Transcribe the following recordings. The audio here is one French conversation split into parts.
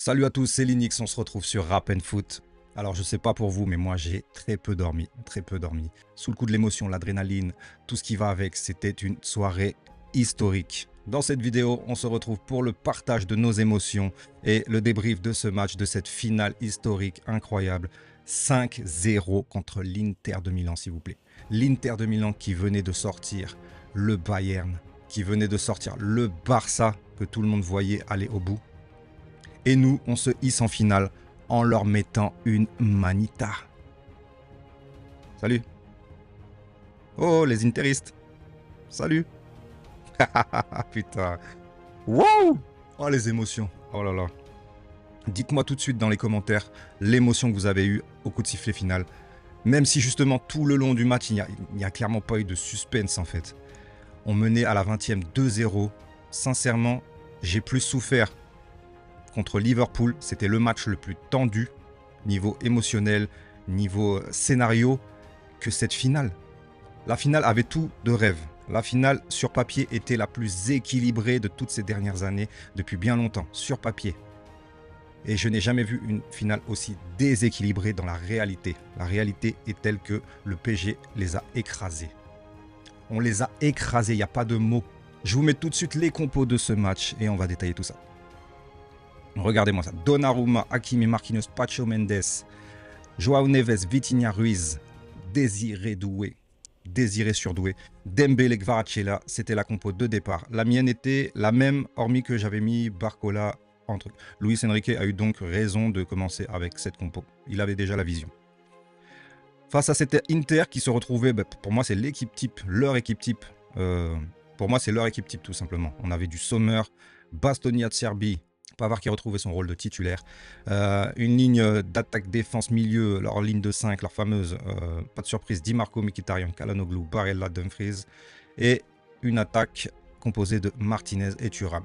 Salut à tous, c'est Linux, on se retrouve sur Rap and Foot. Alors je sais pas pour vous, mais moi j'ai très peu dormi. Sous le coup de l'émotion, l'adrénaline, tout ce qui va avec, c'était une soirée historique. Dans cette vidéo, on se retrouve pour le partage de nos émotions et le débrief de ce match, de cette finale historique incroyable. 5-0 contre l'Inter de Milan, s'il vous plaît. L'Inter de Milan qui venait de sortir le Bayern, qui venait de sortir le Barça, que tout le monde voyait aller au bout. Et nous, on se hisse en finale en leur mettant une manita. Salut. Oh, les interistes. Salut. Putain. Wow. Oh, les émotions. Oh là là. Dites-moi tout de suite dans les commentaires l'émotion que vous avez eue au coup de sifflet final. Même si justement tout le long du match, il n'y a clairement pas eu de suspense en fait. On menait à la 20e 2-0. Sincèrement, j'ai plus souffert contre Liverpool. C'était le match le plus tendu, niveau émotionnel, niveau scénario, que cette finale. La finale avait tout de rêve. La finale, sur papier, était la plus équilibrée de toutes ces dernières années, depuis bien longtemps, sur papier. Et je n'ai jamais vu une finale aussi déséquilibrée dans la réalité. La réalité est telle que le PSG les a écrasés. On les a écrasés, il n'y a pas de mots. Je vous mets tout de suite les compos de ce match et on va détailler tout ça. Regardez-moi ça. Donnarumma, Hakimi, Marquinhos, Pacho Mendes, Joao Neves, Vitinha, Ruiz, Désiré Doué, Désiré Surdoué, Dembélé, Kvaratskhelia, c'était la compo de départ. La mienne était la même, hormis que j'avais mis Barcola en truc. Luis Enrique a eu donc raison de commencer avec cette compo. Il avait déjà la vision. Face à cet Inter qui se retrouvait, pour moi c'est l'équipe type, leur équipe type. Pour moi c'est leur équipe type tout simplement. On avait du Sommer, Bastoni, Acerbi, Pavard qui retrouvait son rôle de titulaire. Une ligne d'attaque défense milieu, leur ligne de 5, leur fameuse, pas de surprise, Di Marco, Mkhitaryan, Calhanoglu, Barella, Dumfries. Et une attaque composée de Martinez et Thuram.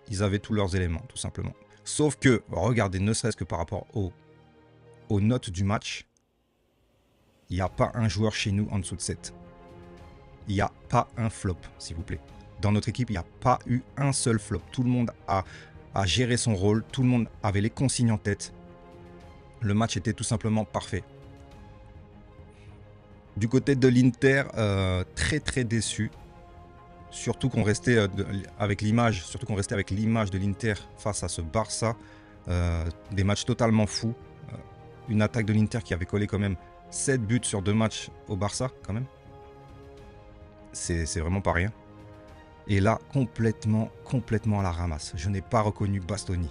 Ils avaient tous leurs éléments, tout simplement. Sauf que, regardez, ne serait-ce que par rapport aux notes du match, il n'y a pas un joueur chez nous en dessous de 7. Il n'y a pas un flop, s'il vous plaît. Dans notre équipe, il n'y a pas eu un seul flop. Tout le monde a géré son rôle. Tout le monde avait les consignes en tête. Le match était tout simplement parfait. Du côté de l'Inter, très très déçu. Surtout qu'on restait avec l'image de l'Inter face à ce Barça. Des matchs totalement fous. Une attaque de l'Inter qui avait collé quand même 7 buts sur 2 matchs au Barça, quand même. C'est vraiment pas rien. Et là, complètement à la ramasse. Je n'ai pas reconnu Bastoni.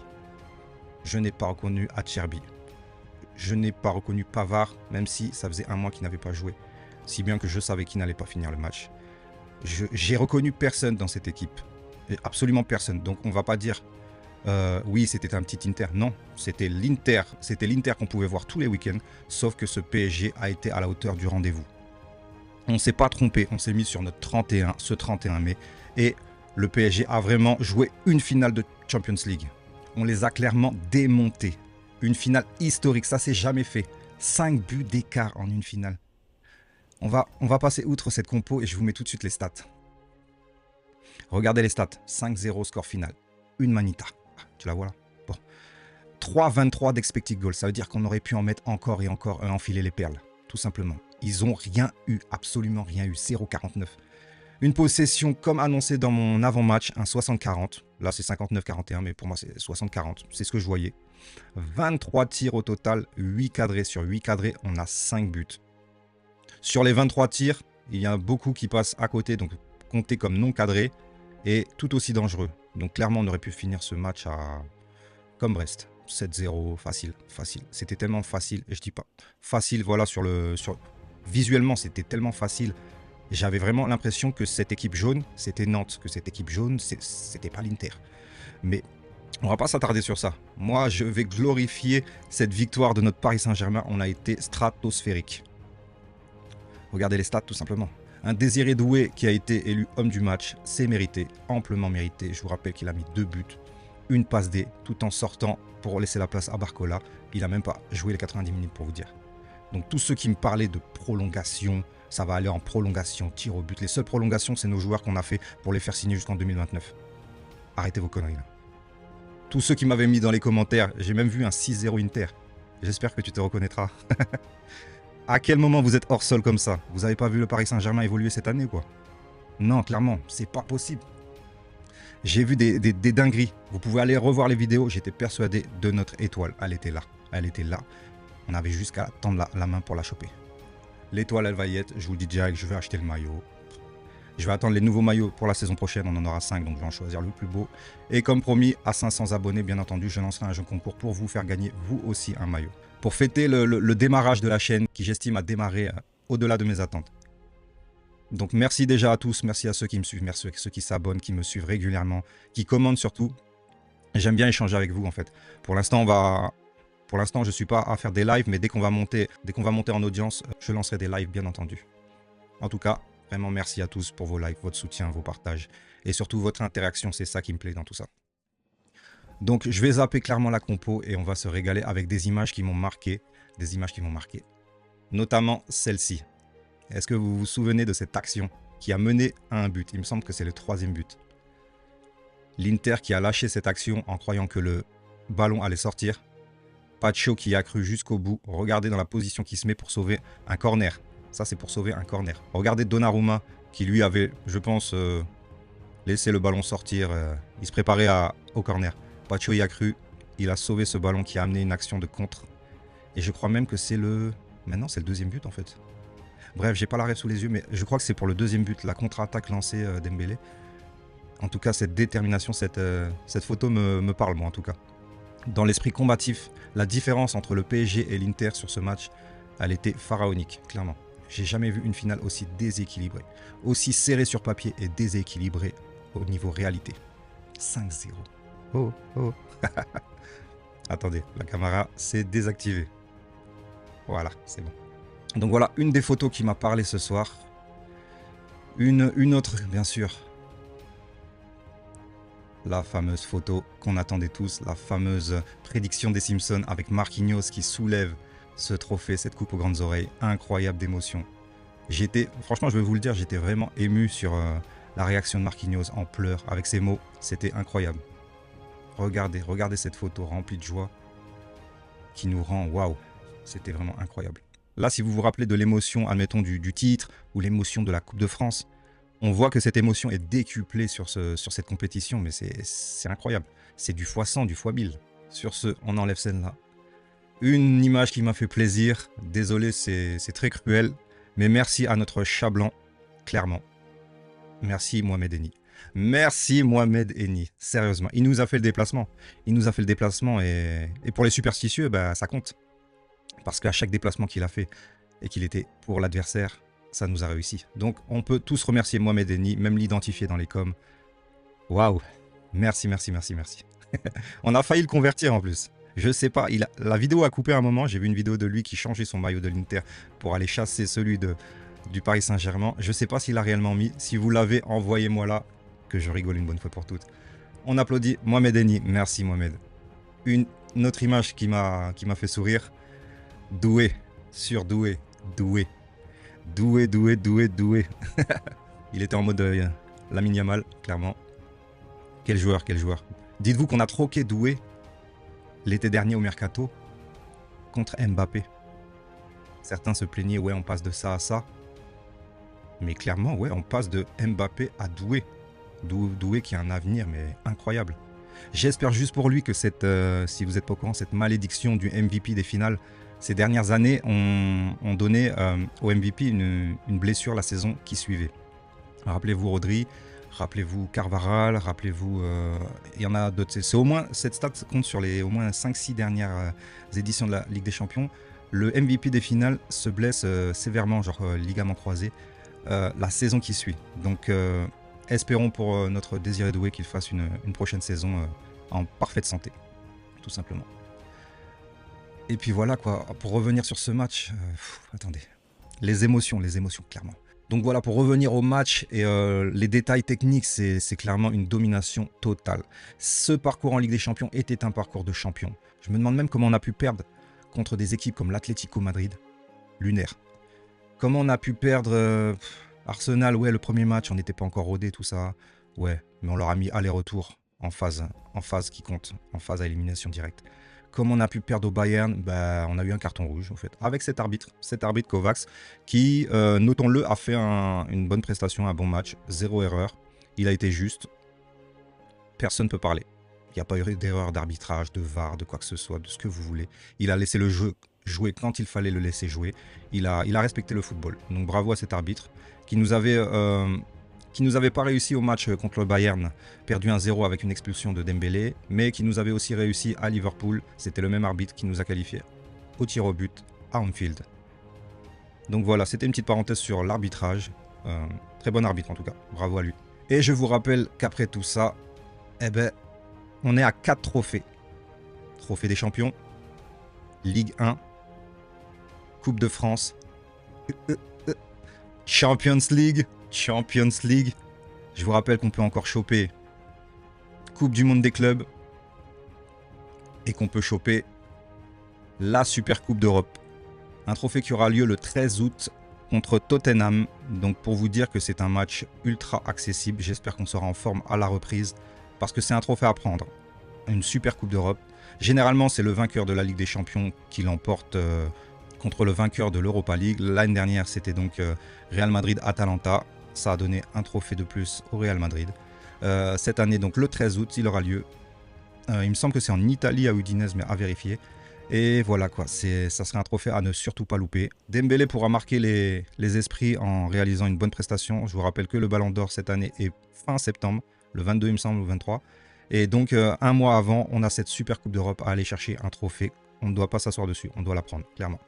Je n'ai pas reconnu Acerbi. Je n'ai pas reconnu Pavard, même si ça faisait un mois qu'il n'avait pas joué. Si bien que je savais qu'il n'allait pas finir le match. J'ai reconnu personne dans cette équipe. Absolument personne. Donc on ne va pas dire oui, c'était un petit Inter. Non, c'était l'Inter. C'était l'Inter qu'on pouvait voir tous les week-ends. Sauf que ce PSG a été à la hauteur du rendez-vous. On ne s'est pas trompé. On s'est mis sur notre 31, ce 31 mai. Et le PSG a vraiment joué une finale de Champions League. On les a clairement démontés. Une finale historique, ça s'est jamais fait. 5 buts d'écart en une finale. On va passer outre cette compo et je vous mets tout de suite les stats. Regardez les stats. 5-0 score final. Une manita. Tu la vois là? Bon. 3-23 d'expected goals. Ça veut dire qu'on aurait pu en mettre encore et encore et enfiler les perles. Tout simplement. Ils n'ont rien eu. Absolument rien eu. 0-49. Une possession comme annoncé dans mon avant-match, un 60-40. Là, c'est 59-41, mais pour moi, c'est 60-40. C'est ce que je voyais. 23 tirs au total, 8 cadrés. Sur 8 cadrés, on a 5 buts. Sur les 23 tirs, il y a beaucoup qui passent à côté, donc comptés comme non cadrés, et tout aussi dangereux. Donc clairement, on aurait pu finir ce match comme Brest. 7-0, facile. C'était tellement facile, et je dis pas facile, voilà, visuellement, c'était tellement facile. J'avais vraiment l'impression que cette équipe jaune, c'était Nantes, que cette équipe jaune, c'était pas l'Inter. Mais on va pas s'attarder sur ça. Moi, je vais glorifier cette victoire de notre Paris Saint-Germain. On a été stratosphérique. Regardez les stats, tout simplement. Un Désiré Doué qui a été élu homme du match, c'est mérité, amplement mérité. Je vous rappelle qu'il a mis 2 buts, une passe D, tout en sortant pour laisser la place à Barcola. Il n'a même pas joué les 90 minutes pour vous dire. Donc tous ceux qui me parlaient de prolongation, ça va aller en prolongation, tir au but. Les seules prolongations, c'est nos joueurs qu'on a fait pour les faire signer jusqu'en 2029. Arrêtez vos conneries là. Tous ceux qui m'avaient mis dans les commentaires, j'ai même vu un 6-0 Inter. J'espère que tu te reconnaîtras. À quel moment vous êtes hors sol comme ça? Vous n'avez pas vu le Paris Saint-Germain évoluer cette année, quoi? Non, clairement, c'est pas possible. J'ai vu des dingueries. Vous pouvez aller revoir les vidéos. J'étais persuadé de notre étoile. Elle était là. Elle était là. On avait jusqu'à tendre la main pour la choper. L'étoile, elle va y être. Je vous le dis direct, je vais acheter le maillot. Je vais attendre les nouveaux maillots pour la saison prochaine. On en aura 5, donc je vais en choisir le plus beau. Et comme promis, à 500 abonnés, bien entendu, je lancerai un jeu concours pour vous faire gagner, vous aussi, un maillot. Pour fêter le démarrage de la chaîne, qui j'estime a démarré au-delà de mes attentes. Donc merci déjà à tous, merci à ceux qui me suivent, merci à ceux qui s'abonnent, qui me suivent régulièrement, qui commandent surtout. J'aime bien échanger avec vous en fait. Pour l'instant, je ne suis pas à faire des lives, mais dès qu'on va monter en audience, je lancerai des lives bien entendu. En tout cas, vraiment merci à tous pour vos likes, votre soutien, vos partages et surtout votre interaction, c'est ça qui me plaît dans tout ça. Donc je vais zapper clairement la compo et on va se régaler avec des images qui m'ont marqué, notamment celle-ci. Est-ce que vous vous souvenez de cette action qui a mené à un but? Il me semble que c'est le 3e but. L'Inter qui a lâché cette action en croyant que le ballon allait sortir. Pacho qui a cru jusqu'au bout. Regardez dans la position qui se met pour sauver un corner. Ça, c'est pour sauver un corner. Regardez Donnarumma qui lui avait, je pense, laissé le ballon sortir. Il se préparait au corner. Pacho y a cru. Il a sauvé ce ballon qui a amené une action de contre. Et je crois même que c'est le... Maintenant, c'est le 2e but en fait. Bref, j'ai pas la rêve sous les yeux, mais je crois que c'est pour le 2e but, la contre-attaque lancée d'Embélé. En tout cas, cette détermination, cette photo me parle, moi, en tout cas. Dans l'esprit combatif, la différence entre le PSG et l'Inter sur ce match, elle était pharaonique, clairement. J'ai jamais vu une finale aussi déséquilibrée, aussi serrée sur papier et déséquilibrée au niveau réalité. 5-0. Oh, oh. Attendez, la caméra s'est désactivée. Voilà, c'est bon. Donc voilà, une des photos qui m'a parlé ce soir. Une autre, bien sûr. La fameuse photo qu'on attendait tous, la fameuse prédiction des Simpsons avec Marquinhos qui soulève ce trophée, cette coupe aux grandes oreilles. Incroyable d'émotion. Franchement, je vais vous le dire, j'étais vraiment ému sur la réaction de Marquinhos en pleurs avec ses mots. C'était incroyable. Regardez cette photo remplie de joie qui nous rend waouh. C'était vraiment incroyable. Là, si vous vous rappelez de l'émotion, admettons, du titre ou l'émotion de la Coupe de France, on voit que cette émotion est décuplée sur cette compétition, mais c'est incroyable. C'est du x100, du x1000. Sur ce, on enlève celle-là. Une image qui m'a fait plaisir. Désolé, c'est très cruel, mais merci à notre chat blanc, clairement. Merci Mohamed Eni. Merci Mohamed Eni. Sérieusement, il nous a fait le déplacement. Il nous a fait le déplacement et pour les superstitieux, bah, ça compte. Parce qu'à chaque déplacement qu'il a fait et qu'il était pour l'adversaire, ça nous a réussi. Donc on peut tous remercier Mohamed Eni, même l'identifier dans les coms. Waouh. Merci, merci, merci, merci. On a failli le convertir en plus. Je sais pas, la vidéo a coupé à un moment. J'ai vu une vidéo de lui qui changeait son maillot de l'Inter pour aller chasser celui du Paris Saint-Germain. Je sais pas s'il a réellement mis. Si vous l'avez, envoyez-moi là, que je rigole une bonne fois pour toutes. On applaudit Mohamed Eni. Merci Mohamed. Une autre image qui m'a fait sourire. Doué, surdoué, doué. Doué, doué, doué, doué. Il était en mode Lamine Yamal, clairement. Quel joueur, quel joueur. Dites-vous qu'on a troqué Doué l'été dernier au Mercato contre Mbappé. Certains se plaignaient, ouais, on passe de ça à ça. Mais clairement, ouais, on passe de Mbappé à Doué. Doué qui a un avenir, mais incroyable. J'espère juste pour lui que si vous n'êtes pas au courant, cette malédiction du MVP des finales, ces dernières années ont donné au MVP une blessure la saison qui suivait. Rappelez-vous Rodri, rappelez-vous Carvajal, rappelez-vous... il y en a d'autres. C'est au moins, cette stat compte sur les au moins 5-6 dernières éditions de la Ligue des Champions. Le MVP des finales se blesse sévèrement, genre ligament croisé, la saison qui suit. Donc espérons pour notre Désiré Doué qu'il fasse une prochaine saison en parfaite santé, tout simplement. Et puis voilà quoi, pour revenir sur ce match, attendez, les émotions clairement. Donc voilà, pour revenir au match et les détails techniques, c'est clairement une domination totale. Ce parcours en Ligue des Champions était un parcours de champion. Je me demande même comment on a pu perdre contre des équipes comme l'Atlético Madrid, lunaire. Comment on a pu perdre Arsenal, ouais, le premier match, on n'était pas encore rodé, tout ça. Ouais, mais on leur a mis aller-retour. en phase qui compte, en phase à élimination directe. Comme on a pu perdre au Bayern, on a eu un carton rouge en fait, avec cet arbitre Kovacs, qui, notons-le, a fait une bonne prestation, un bon match, 0 erreur. Il a été juste, personne ne peut parler. Il n'y a pas eu d'erreur d'arbitrage, de VAR, de quoi que ce soit, de ce que vous voulez. Il a laissé le jeu jouer quand il fallait le laisser jouer. Il a respecté le football. Donc bravo à cet arbitre qui nous avait pas réussi au match contre le Bayern, perdu 1-0 avec une expulsion de Dembélé, mais qui nous avait aussi réussi à Liverpool. C'était le même arbitre qui nous a qualifiés au tir au but à Anfield. Donc voilà, c'était une petite parenthèse sur l'arbitrage. Très bon arbitre en tout cas, bravo à lui. Et je vous rappelle qu'après tout ça, on est à 4 trophées. Trophée des champions, Ligue 1, Coupe de France, Champions League. Je vous rappelle qu'on peut encore choper Coupe du monde des clubs et qu'on peut choper la Super Coupe d'Europe. Un trophée qui aura lieu le 13 août contre Tottenham. Donc pour vous dire que c'est un match ultra accessible, j'espère qu'on sera en forme à la reprise parce que c'est un trophée à prendre. Une Super Coupe d'Europe. Généralement, c'est le vainqueur de la Ligue des Champions qui l'emporte contre le vainqueur de l'Europa League. L'année dernière, c'était donc Real Madrid-Atalanta. Ça a donné un trophée de plus au Real Madrid. Cette année, donc le 13 août, il aura lieu. Il me semble que c'est en Italie, à Udinese, mais à vérifier. Et voilà quoi, ça serait un trophée à ne surtout pas louper. Dembélé pourra marquer les esprits en réalisant une bonne prestation. Je vous rappelle que le Ballon d'Or cette année est fin septembre, le 22 il me semble, ou 23. Et donc un mois avant, on a cette Super Coupe d'Europe à aller chercher un trophée. On ne doit pas s'asseoir dessus, on doit la prendre, clairement.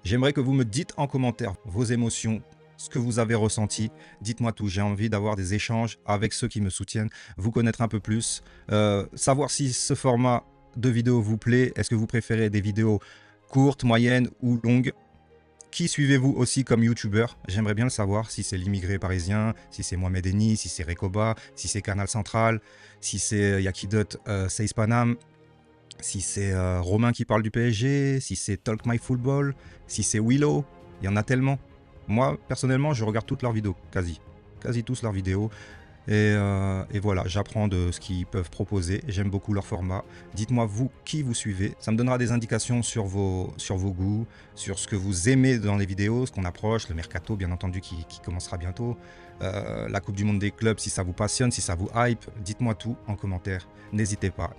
J'aimerais que vous me dites en commentaire vos émotions, ce que vous avez ressenti. Dites-moi tout, j'ai envie d'avoir des échanges avec ceux qui me soutiennent, vous connaître un peu plus, savoir si ce format de vidéo vous plaît. Est-ce que vous préférez des vidéos courtes, moyennes ou longues? Qui suivez-vous aussi comme youtubeur? J'aimerais bien le savoir, si c'est l'immigré parisien, si c'est Mohamed Eni, si c'est Rekoba, si c'est Canal Central, si c'est Yakidot Seis Panam, si c'est Romain qui parle du PSG, si c'est Talk My Football, si c'est Willow. Il y en a tellement. Moi, personnellement, je regarde toutes leurs vidéos, quasi tous leurs vidéos. Et voilà, j'apprends de ce qu'ils peuvent proposer. J'aime beaucoup leur format. Dites-moi, vous, qui vous suivez. Ça me donnera des indications sur vos goûts, sur ce que vous aimez dans les vidéos, ce qu'on approche, le mercato, bien entendu, qui commencera bientôt. La Coupe du monde des clubs, si ça vous passionne, si ça vous hype. Dites-moi tout en commentaire. N'hésitez pas.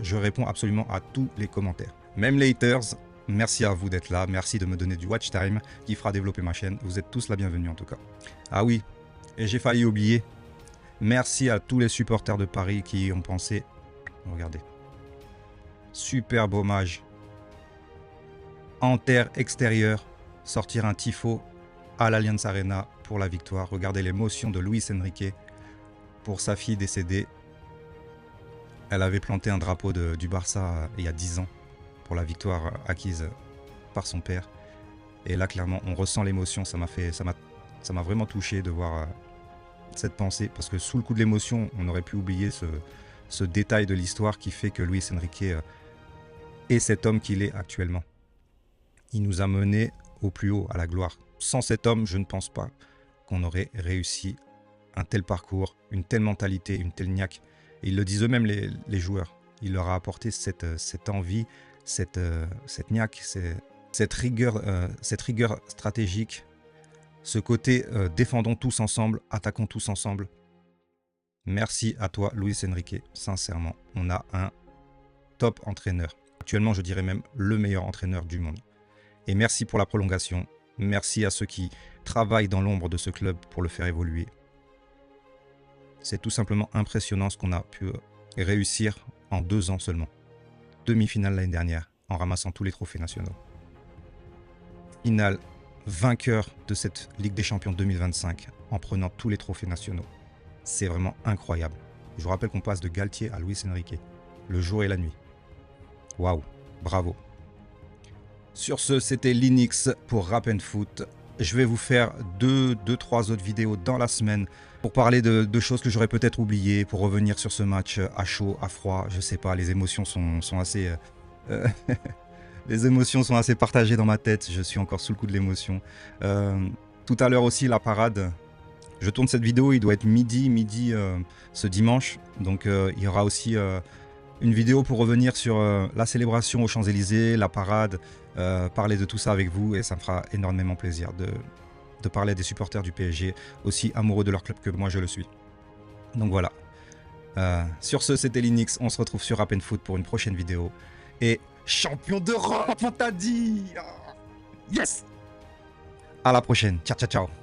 Je réponds absolument à tous les commentaires. Même les haters, merci à vous d'être là. Merci de me donner du watch time qui fera développer ma chaîne. Vous êtes tous la bienvenue en tout cas. Ah oui, et j'ai failli oublier. Merci à tous les supporters de Paris qui ont pensé. Regardez. Superbe hommage. En terre extérieure, sortir un tifo à l'Allianz Arena pour la victoire. Regardez l'émotion de Luis Enrique pour sa fille décédée. Elle avait planté un drapeau du Barça il y a 10 ans pour la victoire acquise par son père. Et là, clairement, on ressent l'émotion. Ça m'a vraiment touché de voir cette pensée, parce que sous le coup de l'émotion, on aurait pu oublier ce détail de l'histoire qui fait que Luis Enrique est cet homme qu'il est actuellement. Il nous a menés au plus haut, à la gloire. Sans cet homme, je ne pense pas qu'on aurait réussi un tel parcours, une telle mentalité, une telle niaque. Et ils le disent eux-mêmes, les joueurs. Il leur a apporté cette envie, cette niaque, cette rigueur stratégique. Ce côté défendons tous ensemble, attaquons tous ensemble. Merci à toi, Luis Enrique. Sincèrement, on a un top entraîneur. Actuellement, je dirais même le meilleur entraîneur du monde. Et merci pour la prolongation. Merci à ceux qui travaillent dans l'ombre de ce club pour le faire évoluer. C'est tout simplement impressionnant ce qu'on a pu réussir en 2 ans seulement. Demi-finale l'année dernière, en ramassant tous les trophées nationaux. Finale, vainqueur de cette Ligue des Champions 2025 en prenant tous les trophées nationaux. C'est vraiment incroyable. Je vous rappelle qu'on passe de Galtier à Luis Enrique, le jour et la nuit. Waouh, bravo. Sur ce, c'était Linux pour Rap and Foot. Je vais vous faire 2-3 autres vidéos dans la semaine pour parler de choses que j'aurais peut-être oubliées, pour revenir sur ce match à chaud, à froid, je sais pas, les émotions sont assez... les émotions sont assez partagées dans ma tête, je suis encore sous le coup de l'émotion. Tout à l'heure aussi, la parade, Je tourne cette vidéo, il doit être midi ce dimanche. Donc il y aura aussi une vidéo pour revenir sur la célébration aux Champs-Élysées, la parade, parler de tout ça avec vous. Et ça me fera énormément plaisir de parler des supporters du PSG, aussi amoureux de leur club que moi je le suis. Donc voilà. Sur ce, c'était Linux. On se retrouve sur Rap & Foot pour une prochaine vidéo. Et champion d'Europe, on t'a dit. Yes. À la prochaine. Ciao, ciao, ciao.